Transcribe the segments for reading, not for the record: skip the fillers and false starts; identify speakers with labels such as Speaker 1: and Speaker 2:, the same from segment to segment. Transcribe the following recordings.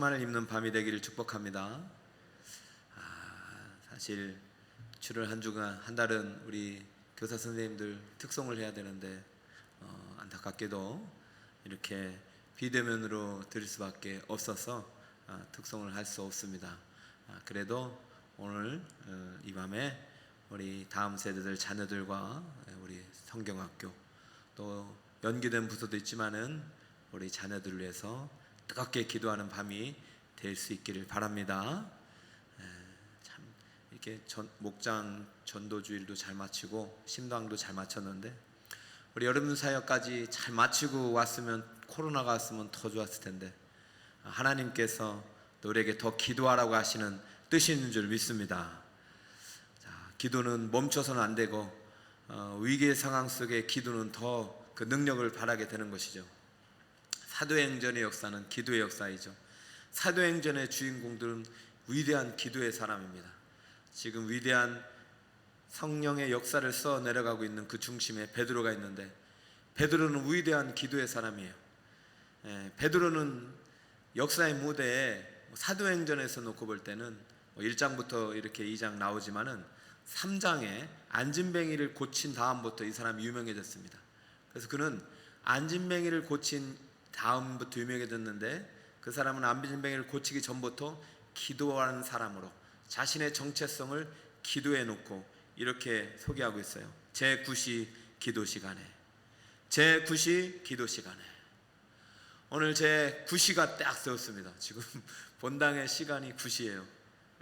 Speaker 1: 만을 입는 밤이 되기를 축복합니다. 사실 주를 한 주간 한 달은 우리 교사 선생님들 특송을 해야 되는데 안타깝게도 이렇게 비대면으로 드릴 수밖에 없어서 특송을 할 수 없습니다. 그래도 오늘 이 밤에 우리 다음 세대들 자녀들과 우리 성경학교 또 연기된 부서도 있지만은 우리 자녀들을 위해서 뜨겁게 기도하는 밤이 될 수 있기를 바랍니다. 참 이렇게 목장 전도주일도 잘 마치고 심당도 잘 마쳤는데 우리 여러분 사역까지 잘 마치고 왔으면, 코로나가 왔으면 더 좋았을 텐데 하나님께서 우리에게 더 기도하라고 하시는 뜻이 있는 줄 믿습니다. 자, 기도는 멈춰서는 안 되고 위기의 상황 속에 기도는 더 그 능력을 발하게 되는 것이죠. 사도행전의 역사는 기도의 역사이죠. 사도행전의 주인공들은 위대한 기도의 사람입니다. 지금 위대한 성령의 역사를 써 내려가고 있는 그 중심에 베드로가 있는데, 베드로는 위대한 기도의 사람이에요. 베드로는 역사의 무대에 사도행전에서 놓고 볼 때는 1장부터 이렇게 2장 나오지만은 3장에 안진뱅이를 고친 다음부터 이 사람이 유명해졌습니다. 그래서 그는 안진뱅이를 고친 다음부터 유명해졌는데, 그 사람은 안진뱅이를 고치기 전부터 기도하는 사람으로 자신의 정체성을 기도해 놓고 이렇게 소개하고 있어요. 제9시 기도 시간에, 제9시 기도 시간에. 오늘 제9시가 딱 세웠습니다. 지금 본당의 시간이 9시예요.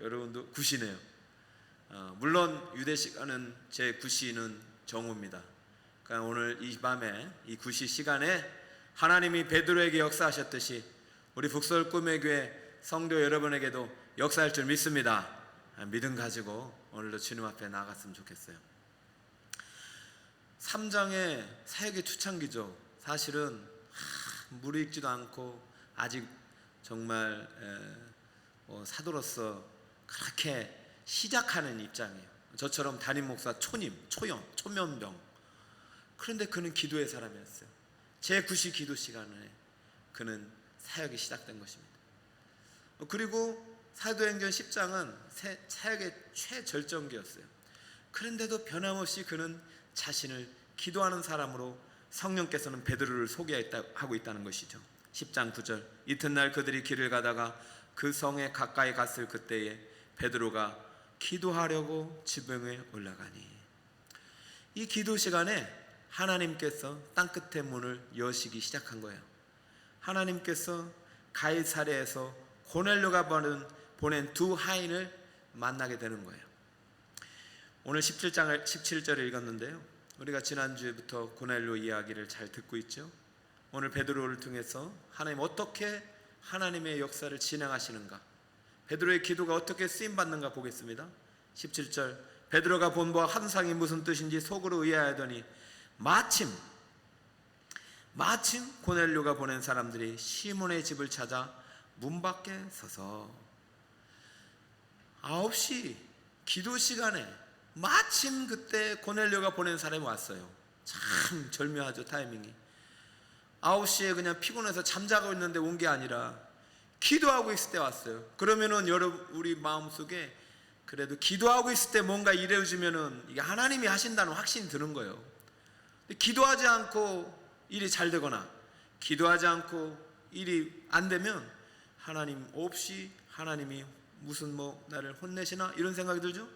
Speaker 1: 여러분도 9시네요. 물론 유대 시간은 제9시는 정오입니다. 그러니까 오늘 이 밤에 이 9시 시간에 하나님이 베드로에게 역사하셨듯이 우리 북서울 꿈의 교회 성도 여러분에게도 역사할 줄 믿습니다. 믿음 가지고 오늘도 주님 앞에 나갔으면 좋겠어요. 3장의 사역의 초창기죠. 사실은 무르익지도 않고 아직 정말 사도로서 그렇게 시작하는 입장이에요. 저처럼 담임 목사 초임, 초연, 초면병. 그런데 그는 기도의 사람이었어요. 제9시 기도 시간에 그는 사역이 시작된 것입니다. 그리고 사도행전 10장은 사역의 최절정기였어요. 그런데도 변함없이 그는 자신을 기도하는 사람으로 성령께서는 베드로를 소개하고 있다는 것이죠. 10장 9절, 이튿날 그들이 길을 가다가 그 성에 가까이 갔을 그때에 베드로가 기도하려고 지붕에 올라가니, 이 기도 시간에 하나님께서 땅끝의 문을 여시기 시작한 거예요. 하나님께서 가이사랴에서 고넬료가 보낸 두 하인을 만나게 되는 거예요. 오늘 17절을 읽었는데요, 우리가 지난주부터 고넬료 이야기를 잘 듣고 있죠. 오늘 베드로를 통해서 하나님 어떻게 하나님의 역사를 진행하시는가, 베드로의 기도가 어떻게 쓰임받는가 보겠습니다. 17절, 베드로가 본 바와 환상이 무슨 뜻인지 속으로 의아하더니 마침 고넬료가 보낸 사람들이 시몬의 집을 찾아 문 밖에 서서 9시 기도 시간에 마침 그때 고넬료가 보낸 사람이 왔어요. 참 절묘하죠, 타이밍이. 9시에 그냥 피곤해서 잠자고 있는데 온 게 아니라 기도하고 있을 때 왔어요. 그러면은 여러분, 우리 마음속에 그래도 기도하고 있을 때 뭔가 이루어지면은 이게 하나님이 하신다는 확신이 드는 거예요. 기도하지 않고 일이 잘 되거나 기도하지 않고 일이 안 되면 하나님 없이 하나님이 무슨 나를 혼내시나 이런 생각이 들죠.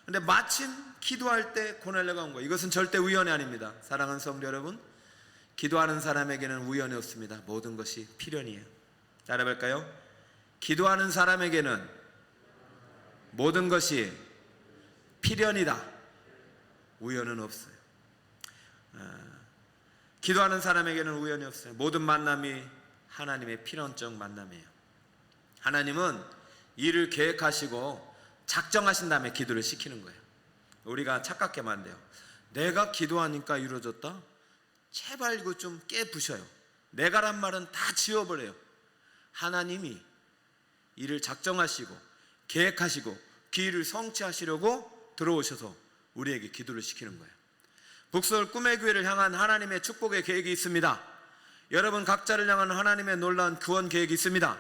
Speaker 1: 근데 마침 기도할 때 고넬료가 온 거예요. 이것은 절대 우연이 아닙니다. 사랑하는 성도 여러분, 기도하는 사람에게는 우연이 없습니다. 모든 것이 필연이에요. 따라해볼까요? 기도하는 사람에게는 모든 것이 필연이다. 우연은 없어요. 기도하는 사람에게는 우연이 없어요. 모든 만남이 하나님의 필연적 만남이에요. 하나님은 일을 계획하시고 작정하신 다음에 기도를 시키는 거예요. 우리가 착각하면 안 돼요. 내가 기도하니까 이루어졌다? 제발 이거 좀 깨부셔요. 내가란 말은 다 지워버려요. 하나님이 일을 작정하시고 계획하시고 그 일을 성취하시려고 들어오셔서 우리에게 기도를 시키는 거예요. 북서울 꿈의 교회를 향한 하나님의 축복의 계획이 있습니다. 여러분 각자를 향한 하나님의 놀라운 구원 계획이 있습니다.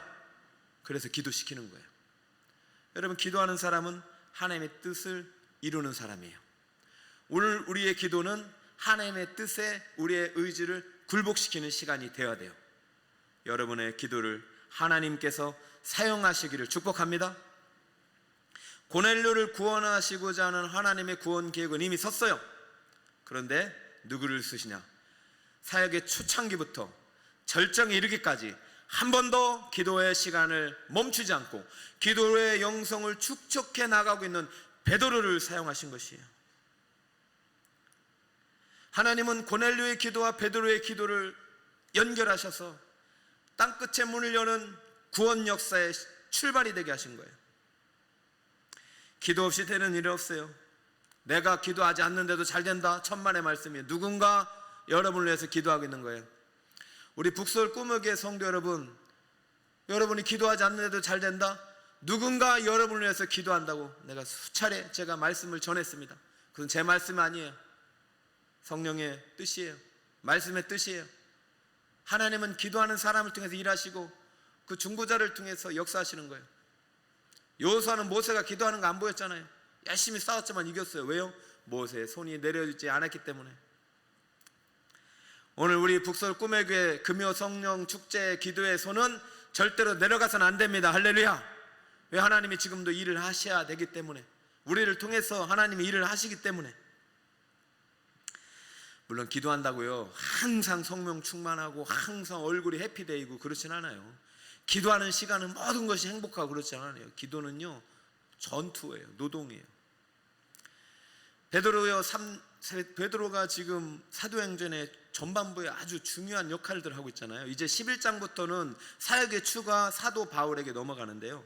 Speaker 1: 그래서 기도시키는 거예요. 여러분, 기도하는 사람은 하나님의 뜻을 이루는 사람이에요. 오늘 우리의 기도는 하나님의 뜻에 우리의 의지를 굴복시키는 시간이 되어야 돼요. 여러분의 기도를 하나님께서 사용하시기를 축복합니다. 고넬료를 구원하시고자 하는 하나님의 구원 계획은 이미 섰어요. 그런데 누구를 쓰시냐? 사역의 초창기부터 절정에 이르기까지 한 번도 기도의 시간을 멈추지 않고 기도의 영성을 축적해 나가고 있는 베드로를 사용하신 것이에요. 하나님은 고넬료의 기도와 베드로의 기도를 연결하셔서 땅끝의 문을 여는 구원 역사의 출발이 되게 하신 거예요. 기도 없이 되는 일이 없어요. 내가 기도하지 않는데도 잘 된다, 천만의 말씀이에요. 누군가 여러분을 위해서 기도하고 있는 거예요. 우리 북서울 꿈의교회 성도 여러분, 여러분이 기도하지 않는데도 잘 된다, 누군가 여러분을 위해서 기도한다고 내가 수차례 제가 말씀을 전했습니다. 그건 제 말씀이 아니에요. 성령의 뜻이에요. 말씀의 뜻이에요. 하나님은 기도하는 사람을 통해서 일하시고 그 중보자를 통해서 역사하시는 거예요. 여호수아는 모세가 기도하는 거 안 보였잖아요. 열심히 싸웠지만 이겼어요. 왜요? 모세의 손이 내려지지 않았기 때문에. 오늘 우리 북서울 꿈의 교회 금요 성령 축제 기도의 손은 절대로 내려가서는 안 됩니다. 할렐루야. 왜? 하나님이 지금도 일을 하셔야 되기 때문에, 우리를 통해서 하나님이 일을 하시기 때문에. 물론 기도한다고요 항상 성령 충만하고 항상 얼굴이 해피데이고 그렇진 않아요. 기도하는 시간은 모든 것이 행복하고 그렇지 않아요. 기도는요 전투예요. 노동이에요. 베드로가 지금 사도행전의 전반부에 아주 중요한 역할들을 하고 있잖아요. 이제 11장부터는 사역의 추가 사도 바울에게 넘어가는데요,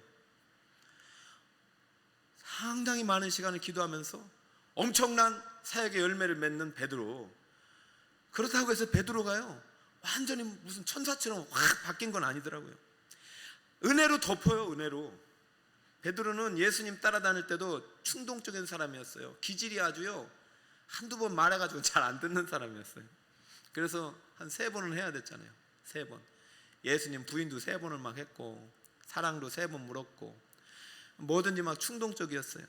Speaker 1: 상당히 많은 시간을 기도하면서 엄청난 사역의 열매를 맺는 베드로. 그렇다고 해서 베드로가요 완전히 무슨 천사처럼 확 바뀐 건 아니더라고요. 은혜로 덮어요. 은혜로. 베드로는 예수님 따라다닐 때도 충동적인 사람이었어요. 기질이 아주요 한두 번 말해가지고 잘 안 듣는 사람이었어요. 그래서 한 3번은 해야 됐잖아요. 3번. 예수님 부인도 3번을 막 했고 사랑도 3번 물었고 뭐든지 막 충동적이었어요.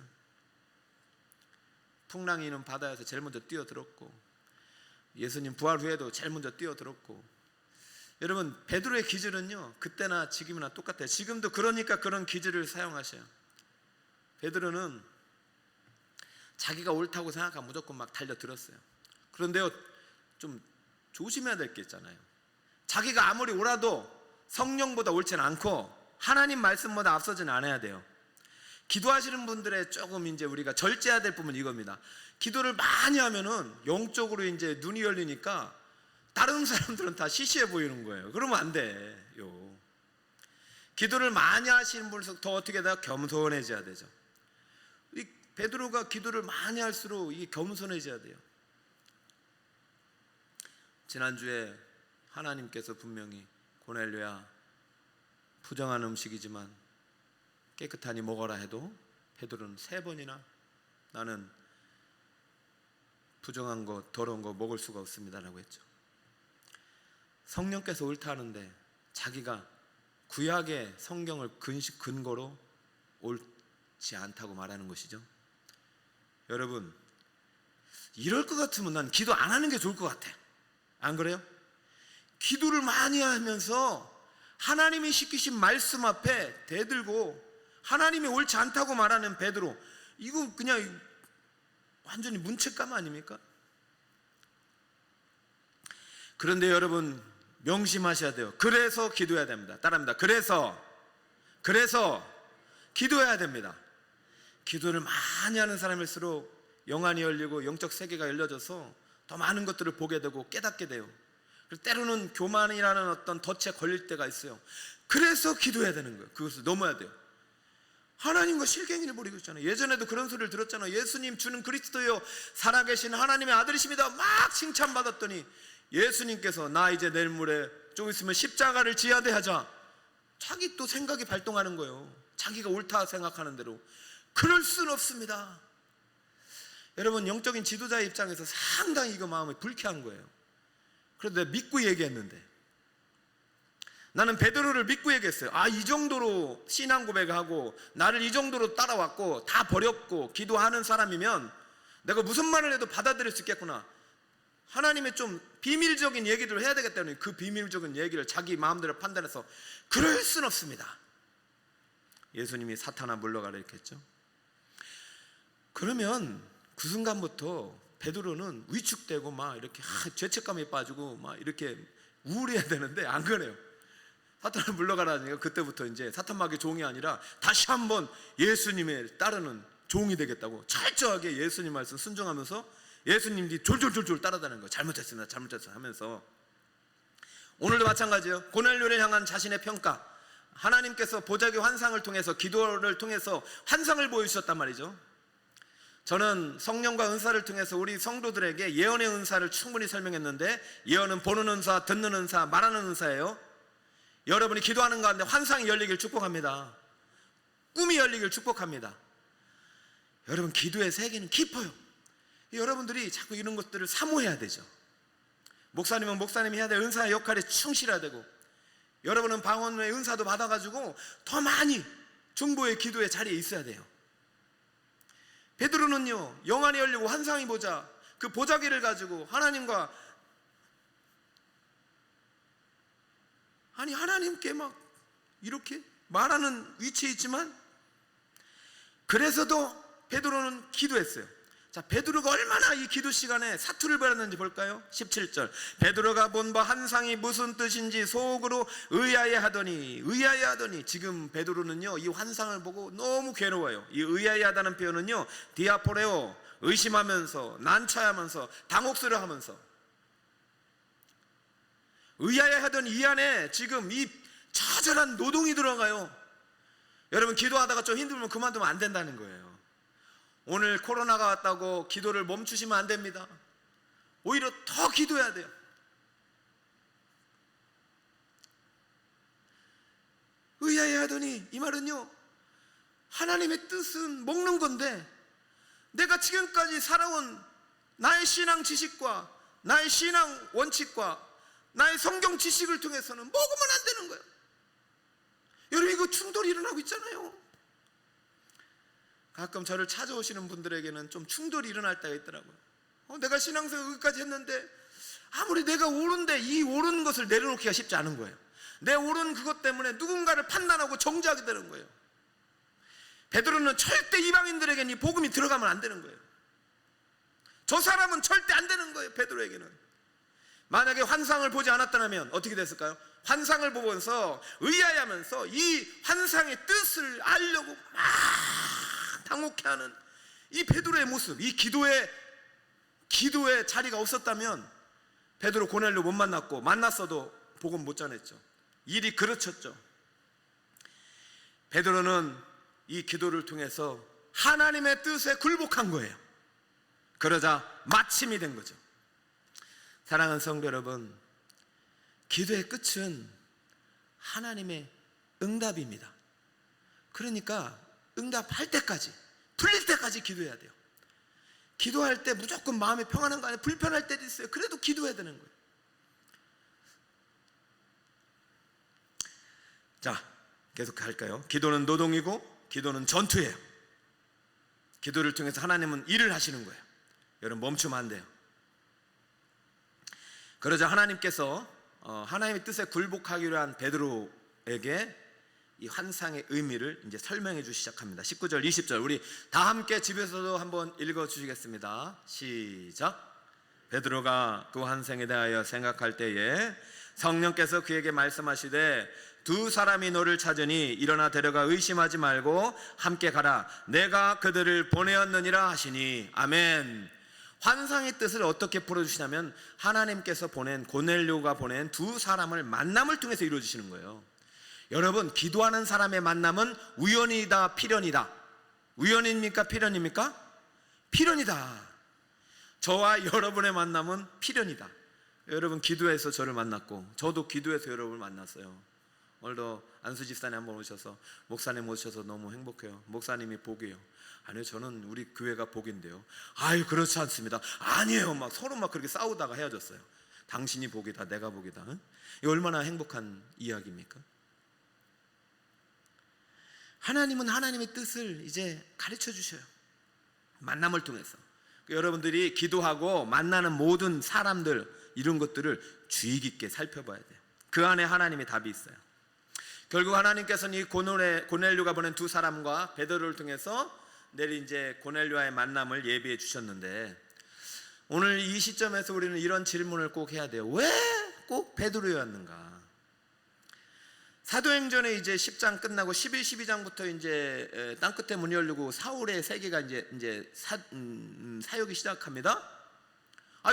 Speaker 1: 풍랑이는 바다에서 제일 먼저 뛰어들었고 예수님 부활 후에도 제일 먼저 뛰어들었고. 여러분, 베드로의 기질은요 그때나 지금이나 똑같아요. 지금도 그러니까 그런 기질을 사용하셔요. 베드로는 자기가 옳다고 생각하면 무조건 막 달려들었어요. 그런데요 좀 조심해야 될 게 있잖아요. 자기가 아무리 옳아도 성령보다 옳지는 않고 하나님 말씀보다 앞서지는 않아야 돼요. 기도하시는 분들의 조금 이제 우리가 절제해야 될 부분은 이겁니다. 기도를 많이 하면은 영적으로 이제 눈이 열리니까 다른 사람들은 다 시시해 보이는 거예요. 그러면 안 돼요. 기도를 많이 하시는 분일수록 더 어떻게 더 겸손해져야 되죠. 이 베드로가 기도를 많이 할수록 이게 겸손해져야 돼요. 지난주에 하나님께서 분명히 고넬료야 부정한 음식이지만 깨끗하니 먹어라 해도 베드로는 3번이나 나는 부정한 거 더러운 거 먹을 수가 없습니다 라고 했죠. 성령께서 옳다 하는데 자기가 구약의 성경을 근거로 옳지 않다고 말하는 것이죠. 여러분, 이럴 것 같으면 난 기도 안 하는 게 좋을 것 같아. 안 그래요? 기도를 많이 하면서 하나님이 시키신 말씀 앞에 대들고 하나님이 옳지 않다고 말하는 베드로, 이거 그냥 완전히 문책감 아닙니까? 그런데 여러분 명심하셔야 돼요. 그래서 기도해야 됩니다. 따라합니다. 그래서 기도해야 됩니다. 기도를 많이 하는 사람일수록 영안이 열리고 영적 세계가 열려져서 더 많은 것들을 보게 되고 깨닫게 돼요. 그리고 때로는 교만이라는 어떤 덫에 걸릴 때가 있어요. 그래서 기도해야 되는 거예요. 그것을 넘어야 돼요. 하나님과 실갱이를 벌이고 있잖아요. 예전에도 그런 소리를 들었잖아요. 예수님 주는 그리스도요 살아계신 하나님의 아들이십니다 막 칭찬받았더니 예수님께서 나 이제 내일 모레 좀 있으면 십자가를 지어야 돼 하자 자기 또 생각이 발동하는 거예요. 자기가 옳다 생각하는 대로. 그럴 수는 없습니다. 여러분, 영적인 지도자의 입장에서 상당히 이거 마음이 불쾌한 거예요. 그래도 내가 믿고 얘기했는데 나는 베드로를 믿고 얘기했어요. 이 정도로 신앙 고백하고 나를 이 정도로 따라왔고 다 버렸고 기도하는 사람이면 내가 무슨 말을 해도 받아들일 수 있겠구나. 하나님의 좀 비밀적인 얘기를 해야 되겠다는, 그 비밀적인 얘기를 자기 마음대로 판단해서 그럴 순 없습니다. 예수님이 사탄아 물러가라 이렇게 했죠. 그러면 그 순간부터 베드로는 위축되고 막 이렇게 죄책감에 빠지고 막 이렇게 우울해야 되는데 안 그래요. 사탄아 물러가라니까 그때부터 이제 사탄마귀 종이 아니라 다시 한번 예수님을 따르는 종이 되겠다고 철저하게 예수님 말씀 순종하면서 예수님이 졸졸졸졸 따라다니는 거예요. 잘못했습니다, 잘못했습니다 하면서. 오늘도 마찬가지예요. 고넬료를 향한 자신의 평가, 하나님께서 보자기 환상을 통해서, 기도를 통해서 환상을 보여주셨단 말이죠. 저는 성령과 은사를 통해서 우리 성도들에게 예언의 은사를 충분히 설명했는데, 예언은 보는 은사, 듣는 은사, 말하는 은사예요. 여러분이 기도하는 가운데 환상이 열리길 축복합니다. 꿈이 열리길 축복합니다. 여러분, 기도의 세계는 깊어요. 여러분들이 자꾸 이런 것들을 사모해야 되죠. 목사님은 목사님이 해야 될 은사의 역할에 충실해야 되고, 여러분은 방언의 은사도 받아가지고 더 많이 중보의 기도의 자리에 있어야 돼요. 베드로는요, 영안이 열리고 환상이 보자 그 보자기를 가지고 하나님과, 하나님께 막 이렇게 말하는 위치에 있지만 그래서도 베드로는 기도했어요. 자, 베드로가 얼마나 이 기도 시간에 사투를 벌였는지 볼까요? 17절. 베드로가 본 바 환상이 무슨 뜻인지 속으로 의아해하더니. 지금 베드로는요, 이 환상을 보고 너무 괴로워요. 이 의아해하다는 표현은요, 디아포레오, 의심하면서, 난처하면서, 당혹스러워하면서, 의아해하던 이 안에 지금 이 처절한 노동이 들어가요. 여러분, 기도하다가 좀 힘들면 그만두면 안 된다는 거예요. 오늘 코로나가 왔다고 기도를 멈추시면 안 됩니다. 오히려 더 기도해야 돼요. 의아해하더니, 이 말은요, 하나님의 뜻은 먹는 건데 내가 지금까지 살아온 나의 신앙 지식과 나의 신앙 원칙과 나의 성경 지식을 통해서는 먹으면 안 되는 거예요. 여러분, 이거 충돌이 일어나고 있잖아요. 가끔 저를 찾아오시는 분들에게는 좀 충돌이 일어날 때가 있더라고요. 내가 신앙생활 여기까지 했는데 아무리 내가 옳은데 이 옳은 것을 내려놓기가 쉽지 않은 거예요. 내 옳은 그것 때문에 누군가를 판단하고 정죄하게 되는 거예요. 베드로는 절대 이방인들에게는 이 복음이 들어가면 안 되는 거예요. 저 사람은 절대 안 되는 거예요. 베드로에게는. 만약에 환상을 보지 않았다면 어떻게 됐을까요? 환상을 보면서 의아해하면서 이 환상의 뜻을 알려고 막 당혹해하는 이 베드로의 모습, 이 기도의 자리가 없었다면 베드로 고넬료 못 만났고, 만났어도 복음 못 전했죠. 일이 그르쳤죠. 베드로는 이 기도를 통해서 하나님의 뜻에 굴복한 거예요. 그러자 마침이 된 거죠. 사랑하는 성도 여러분, 기도의 끝은 하나님의 응답입니다. 그러니까 응답할 때까지, 풀릴 때까지 기도해야 돼요. 기도할 때 무조건 마음이 평안한 거 아니에요. 불편할 때도 있어요. 그래도 기도해야 되는 거예요. 자, 계속 할까요? 기도는 노동이고 기도는 전투예요. 기도를 통해서 하나님은 일을 하시는 거예요. 여러분, 멈추면 안 돼요. 그러자 하나님께서 하나님의 뜻에 굴복하기로 한 베드로에게 이 환상의 의미를 이제 설명해 주시기 시작합니다. 19절, 20절 우리 다 함께 집에서도 한번 읽어 주시겠습니다. 시작. 베드로가 그 환상에 대하여 생각할 때에 성령께서 그에게 말씀하시되 두 사람이 너를 찾으니 일어나 데려가 의심하지 말고 함께 가라. 내가 그들을 보내었느니라 하시니. 아멘. 환상의 뜻을 어떻게 풀어주시냐면 하나님께서 보낸, 고넬료가 보낸 두 사람을 만남을 통해서 이루어지시는 거예요. 여러분, 기도하는 사람의 만남은 우연이다, 필연이다. 우연입니까, 필연입니까? 필연이다. 저와 여러분의 만남은 필연이다. 여러분, 기도해서 저를 만났고 저도 기도해서 여러분을 만났어요. 오늘도 안수 집사님 한번 오셔서 목사님 오셔서 너무 행복해요. 목사님이 복이에요. 아니요, 저는 우리 교회가 복인데요. 아유, 그렇지 않습니다. 아니에요. 막 서로 막 그렇게 싸우다가 헤어졌어요. 당신이 복이다, 내가 복이다. 이 얼마나 행복한 이야기입니까? 하나님은 하나님의 뜻을 이제 가르쳐 주셔요. 만남을 통해서. 여러분들이 기도하고 만나는 모든 사람들, 이런 것들을 주의 깊게 살펴봐야 돼요. 그 안에 하나님의 답이 있어요. 결국 하나님께서는 이 고넬료가 보낸 두 사람과 베드로를 통해서 내일 이제 고넬료와의 만남을 예비해 주셨는데, 오늘 이 시점에서 우리는 이런 질문을 꼭 해야 돼요. 왜 꼭 베드로였는가? 사도행전에 이제 10장 끝나고 11, 12장부터 이제 땅끝에 문이 열리고 사울의 세계가 이제 사역이 시작합니다.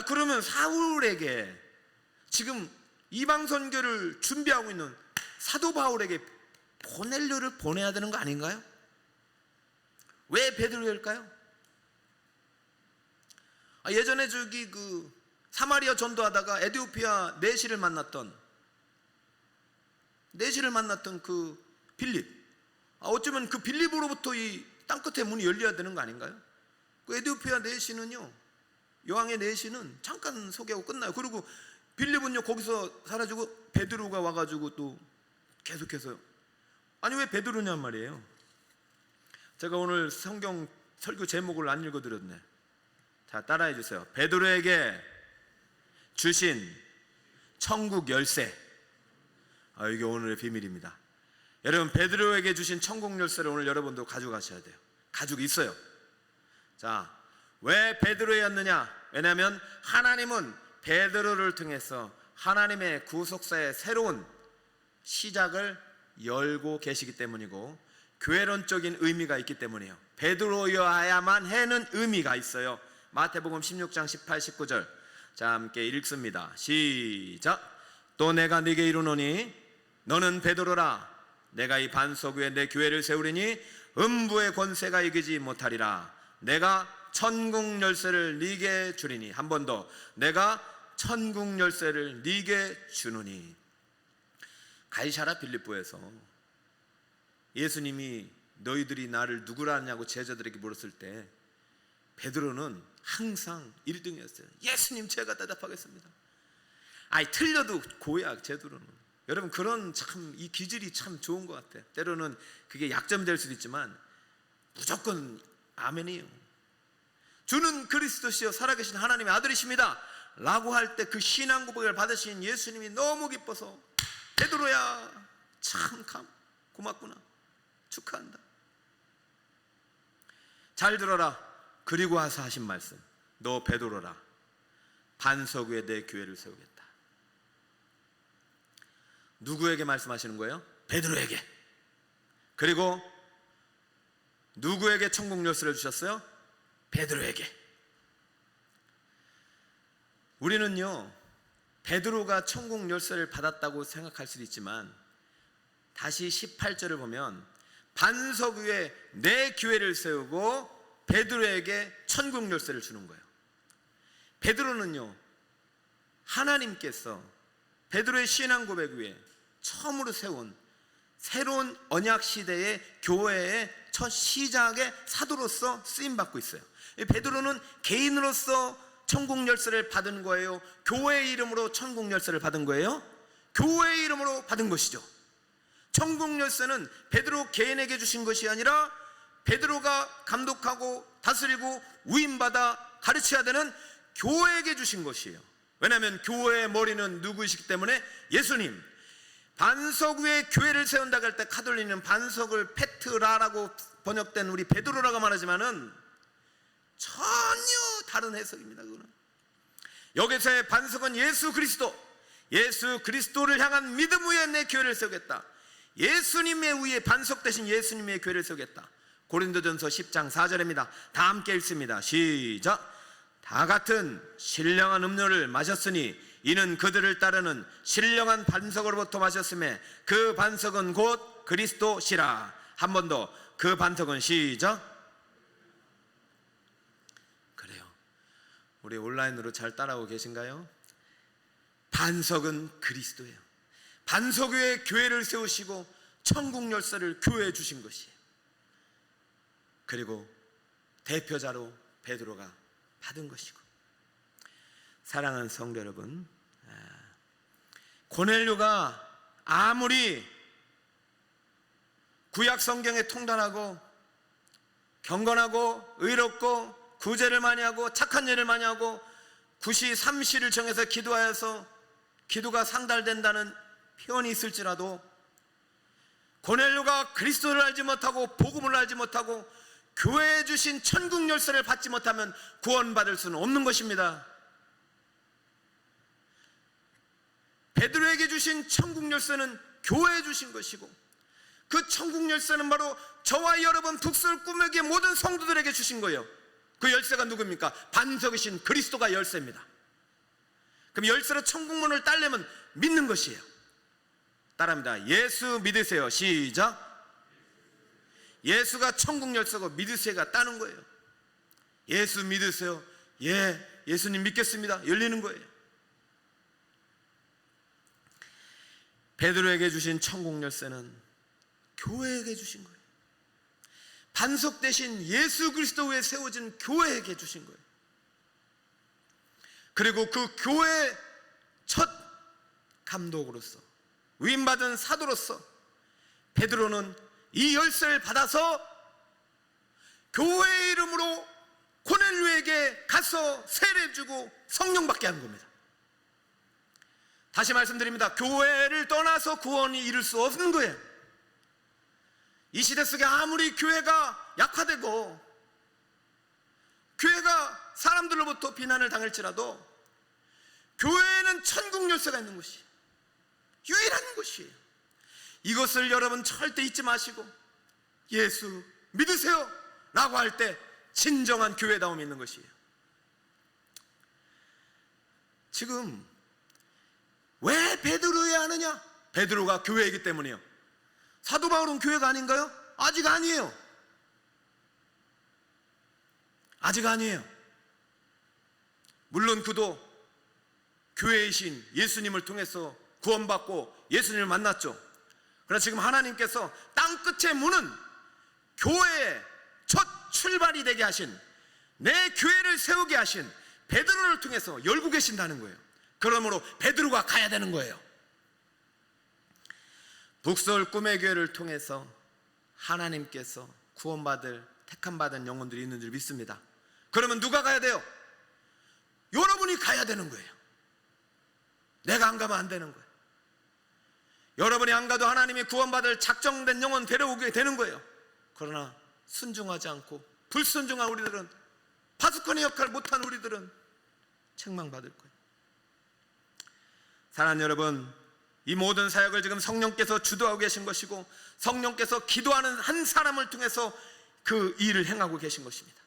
Speaker 1: 그러면 사울에게 지금 이방 선교를 준비하고 있는 사도 바울에게 고넬료를 보내야 되는 거 아닌가요? 왜 베드로일까요? 예전에 저기 그 사마리아 전도하다가 에티오피아 내시를 만났던 그 빌립, 어쩌면 그 빌립으로부터 이 땅끝에 문이 열려야 되는 거 아닌가요? 그 에티오피아 내시는요, 여왕의 내시는 잠깐 소개하고 끝나요. 그리고 빌립은요 거기서 사라지고 베드로가 와가지고 또 계속해서, 아니 왜 베드로냔 말이에요. 제가 오늘 성경 설교 제목을 안 읽어드렸네. 자, 따라해 주세요. 베드로에게 주신 천국 열쇠. 이게 오늘의 비밀입니다. 여러분, 베드로에게 주신 천국 열쇠를 오늘 여러분도 가져가셔야 돼요. 가지고 있어요. 자, 왜 베드로였느냐? 왜냐하면 하나님은 베드로를 통해서 하나님의 구속사의 새로운 시작을 열고 계시기 때문이고, 교회론적인 의미가 있기 때문이에요. 베드로여야만 하는 의미가 있어요. 마태복음 16장 18, 19절. 자, 함께 읽습니다. 시작. 또 내가 네게 이르노니 너는 베드로라. 내가 이 반석 위에 내 교회를 세우리니 음부의 권세가 이기지 못하리라. 내가 천국 열쇠를 네게 주리니. 한 번 더. 내가 천국 열쇠를 네게 주노니. 가이사랴 빌립보에서 예수님이 너희들이 나를 누구라 하냐고 제자들에게 물었을 때 베드로는 항상 1등이었어요. 예수님, 제가 대답하겠습니다. 틀려도 고야, 제대로는. 여러분, 그런 참 이 기질이 참 좋은 것 같아요. 때로는 그게 약점이 될 수도 있지만 무조건 아멘이에요. 주는 그리스도시요 살아계신 하나님의 아들이십니다 라고 할 때 그 신앙 고백을 받으신 예수님이 너무 기뻐서, 베드로야 참 고맙구나, 축하한다. 잘 들어라. 그리고 와서 하신 말씀, 너 베드로라. 반석 위에 내 교회를 세우겠다. 누구에게 말씀하시는 거예요? 베드로에게. 그리고 누구에게 천국 열쇠를 주셨어요? 베드로에게. 우리는요, 베드로가 천국 열쇠를 받았다고 생각할 수도 있지만, 다시 18절을 보면 반석 위에 내 교회를 세우고 베드로에게 천국 열쇠를 주는 거예요. 베드로는요, 하나님께서 베드로의 신앙 고백 위에 처음으로 세운 새로운 언약 시대의 교회의 첫 시작의 사도로서 쓰임받고 있어요. 베드로는 개인으로서 천국 열쇠를 받은 거예요? 교회의 이름으로 천국 열쇠를 받은 거예요? 교회의 이름으로 받은 것이죠. 천국 열쇠는 베드로 개인에게 주신 것이 아니라 베드로가 감독하고 다스리고 위임받아 가르쳐야 되는 교회에게 주신 것이에요. 왜냐하면 교회의 머리는 누구이시기 때문에 예수님. 반석 위에 교회를 세운다고 할 때 카톨릭은 반석을 페트라라고 번역된 우리 베드로라고 말하지만은 전혀 다른 해석입니다. 그거는. 여기서의 반석은 예수 그리스도, 예수 그리스도를 향한 믿음 위에 내 교회를 세우겠다. 예수님의 위에 반석 대신 예수님의 교회를 세우겠다. 고린도전서 10장 4절입니다. 다 함께 읽습니다. 시작. 다 같은 신령한 음료를 마셨으니 이는 그들을 따르는 신령한 반석으로부터 마셨음에 그 반석은 곧 그리스도시라. 한 번 더. 그 반석은 시작. 그래요. 우리 온라인으로 잘 따라오고 계신가요? 반석은 그리스도예요. 반석 위에 교회를 세우시고 천국 열쇠를 교회에 주신 것이에요. 그리고 대표자로 베드로가 받은 것이고. 사랑하는 성도 여러분, 고넬료가 아무리 구약 성경에 통달하고 경건하고 의롭고 구제를 많이 하고 착한 일을 많이 하고 구시 3시를 정해서 기도하여서 기도가 상달된다는 표현이 있을지라도 고넬료가 그리스도를 알지 못하고 복음을 알지 못하고 교회에 주신 천국 열쇠를 받지 못하면 구원받을 수는 없는 것입니다. 베드로에게 주신 천국 열쇠는 교회에 주신 것이고 그 천국 열쇠는 바로 저와 여러분 북설 꾸며기의 모든 성도들에게 주신 거예요. 그 열쇠가 누굽니까? 반석이신 그리스도가 열쇠입니다. 그럼 열쇠로 천국문을 따려면 믿는 것이에요. 따라합니다. 예수 믿으세요. 시작. 예수가 천국 열쇠고 믿으세요가 따는 거예요. 예수 믿으세요. 예, 예수님 믿겠습니다. 열리는 거예요. 베드로에게 주신 천국 열쇠는 교회에게 주신 거예요. 반석 대신 예수 그리스도 위에 세워진 교회에게 주신 거예요. 그리고 그 교회의 첫 감독으로서 위임받은 사도로서 베드로는 이 열쇠를 받아서 교회의 이름으로 고넬료에게 가서 세례주고 성령 받게 한 겁니다. 다시 말씀드립니다. 교회를 떠나서 구원이 이룰 수 없는 거예요. 이 시대 속에 아무리 교회가 약화되고 교회가 사람들로부터 비난을 당할지라도 교회에는 천국 열쇠가 있는 것이 유일한 것이에요. 이것을 여러분 절대 잊지 마시고 예수 믿으세요 라고 할 때 진정한 교회다움이 있는 것이에요. 지금 왜 베드로여야 하느냐? 베드로가 교회이기 때문이에요. 사도 바울은 교회가 아닌가요? 아직 아니에요. 아직 아니에요. 물론 그도 교회이신 예수님을 통해서 구원받고 예수님을 만났죠. 그러나 지금 하나님께서 땅끝의 문은 교회의 첫 출발이 되게 하신, 내 교회를 세우게 하신 베드로를 통해서 열고 계신다는 거예요. 그러므로 베드로가 가야 되는 거예요. 북서울 꿈의 교회를 통해서 하나님께서 구원받을 택함받은 영혼들이 있는 줄 믿습니다. 그러면 누가 가야 돼요? 여러분이 가야 되는 거예요. 내가 안 가면 안 되는 거예요. 여러분이 안 가도 하나님이 구원받을 작정된 영혼 데려오게 되는 거예요. 그러나 순종하지 않고 불순종한 우리들은, 파수꾼의 역할을 못한 우리들은 책망받을 거예요. 사랑하는 여러분, 이 모든 사역을 지금 성령께서 주도하고 계신 것이고 성령께서 기도하는 한 사람을 통해서 그 일을 행하고 계신 것입니다.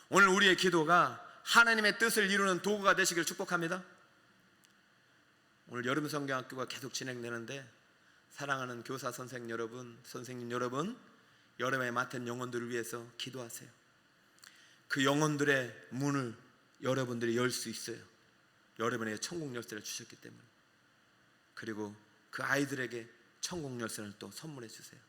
Speaker 1: 오늘 우리의 기도가 하나님의 뜻을 이루는 도구가 되시길 축복합니다. 오늘 여름 성경학교가 계속 진행되는데 사랑하는 교사 선생 여러분, 선생님 여러분, 여름에 맡은 영혼들을 위해서 기도하세요. 그 영혼들의 문을 여러분들이 열 수 있어요. 여러분에게 천국 열쇠를 주셨기 때문에. 그리고 그 아이들에게 천국 열쇠를 또 선물해 주세요.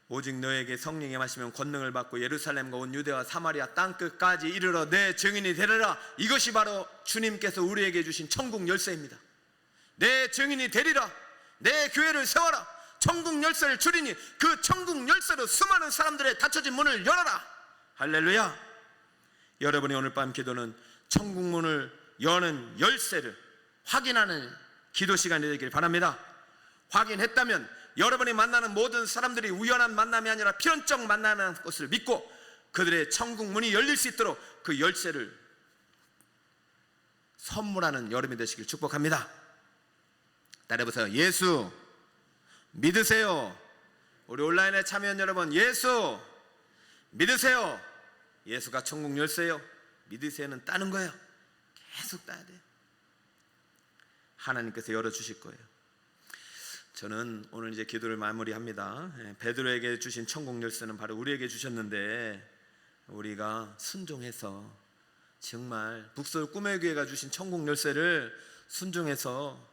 Speaker 1: 오직 너에게 성령이 임하시면 권능을 받고 예루살렘과 온 유대와 사마리아 땅끝까지 이르러 내 증인이 되리라. 이것이 바로 주님께서 우리에게 주신 천국 열쇠입니다. 내 증인이 되리라. 내 교회를 세워라. 천국 열쇠를 주리니 그 천국 열쇠로 수많은 사람들의 닫혀진 문을 열어라. 할렐루야. 여러분의 오늘 밤 기도는 천국 문을 여는 열쇠를 확인하는 기도 시간이 되길 바랍니다. 확인했다면 여러분이 만나는 모든 사람들이 우연한 만남이 아니라 필연적 만나는 것을 믿고 그들의 천국 문이 열릴 수 있도록 그 열쇠를 선물하는 여름이 되시길 축복합니다. 따라해보세요. 예수 믿으세요. 우리 온라인에 참여한 여러분, 예수 믿으세요. 예수가 천국 열쇠요. 믿으세요는 따는 거예요. 계속 따야 돼요. 하나님께서 열어주실 거예요. 저는 오늘 이제 기도를 마무리합니다. 베드로에게 주신 천국 열쇠는 바로 우리에게 주셨는데 우리가 순종해서 정말 북서울 꿈의 교회가 주신 천국 열쇠를 순종해서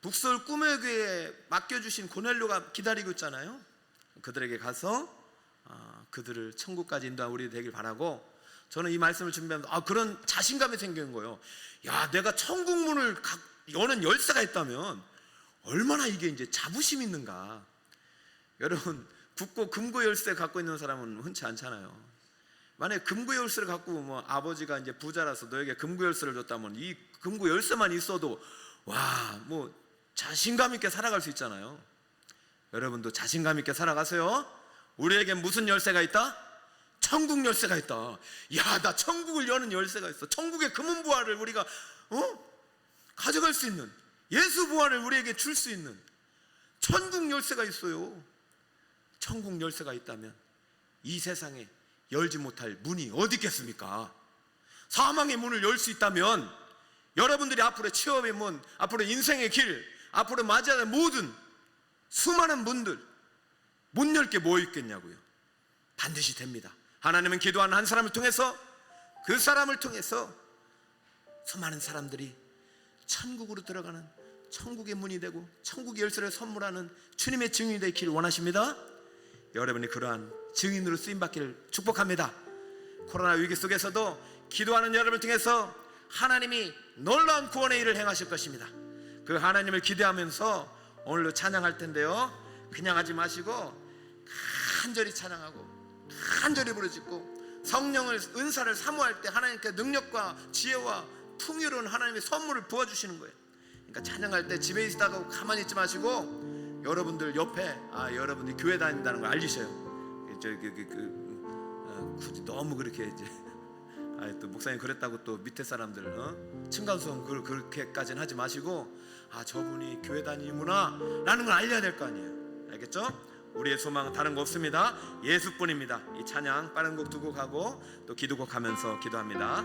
Speaker 1: 북서울 꿈의 교회에 맡겨주신 고넬료가 기다리고 있잖아요. 그들에게 가서 그들을 천국까지 인도한 우리 되길 바라고, 저는 이 말씀을 준비하면서 그런 자신감이 생기는 거예요. 야, 내가 천국 문을 여는 열쇠가 있다면 얼마나 이게 이제 자부심 있는가. 여러분, 국고 금고 열쇠 갖고 있는 사람은 흔치 않잖아요. 만약에 금고 열쇠를 갖고 뭐 아버지가 이제 부자라서 너에게 금고 열쇠를 줬다면 이 금고 열쇠만 있어도 와, 뭐 자신감 있게 살아갈 수 있잖아요. 여러분도 자신감 있게 살아가세요. 우리에게 무슨 열쇠가 있다? 천국 열쇠가 있다. 야, 나 천국을 여는 열쇠가 있어. 천국의 금은 부활을 우리가 가져갈 수 있는, 예수 부활을 우리에게 줄 수 있는 천국 열쇠가 있어요. 천국 열쇠가 있다면 이 세상에 열지 못할 문이 어디 있겠습니까? 사망의 문을 열 수 있다면 여러분들이 앞으로 취업의 문, 앞으로 인생의 길, 앞으로 맞이할 모든 수많은 문들 못 열 게 뭐 있겠냐고요. 반드시 됩니다. 하나님은 기도하는 한 사람을 통해서, 그 사람을 통해서 수많은 사람들이 천국으로 들어가는 천국의 문이 되고 천국의 열쇠를 선물하는 주님의 증인이 되기를 원하십니다. 여러분이 그러한 증인으로 쓰임받기를 축복합니다. 코로나 위기 속에서도 기도하는 여러분을 통해서 하나님이 놀라운 구원의 일을 행하실 것입니다. 그 하나님을 기대하면서 오늘도 찬양할 텐데요, 그냥 하지 마시고 간절히 찬양하고 간절히 부르짖고 성령을, 은사를 사모할 때 하나님께 능력과 지혜와 풍요로운 하나님의 선물을 부어주시는 거예요. 그러니까 찬양할 때 집에 있다가 가만히 있지 마시고 여러분들 옆에 여러분들이 교회 다닌다는 걸 알리셔요. 굳이 너무 그렇게 이제 또 목사님 그랬다고 또 밑에 사람들 층간소음 그렇게까지는 하지 마시고 저분이 교회 다니는구나 라는 걸 알려야 될 거 아니에요. 알겠죠? 우리의 소망은 다른 거 없습니다. 예수뿐입니다. 이 찬양 빠른 곡 두 곡 하고 또 기도곡 하면서 기도합니다.